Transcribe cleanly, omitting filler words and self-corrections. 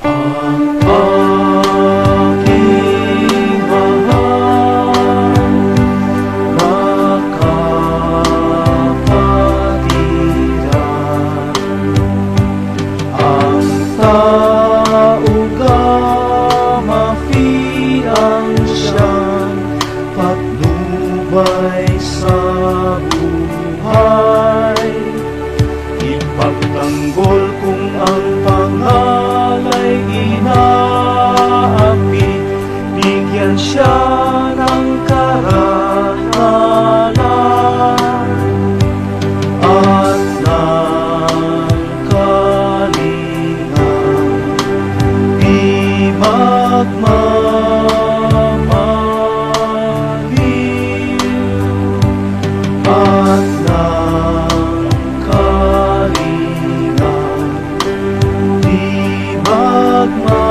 Ang aking mahal na kapatiran, ang tao gamafiang siyang patnubay sa buhay. Ipagtanggol kung ang pangalay inaapi, bigyan siya ng karangalan at ng kalinga. Di magmamaliw at ng kalinga. Di magmamaliw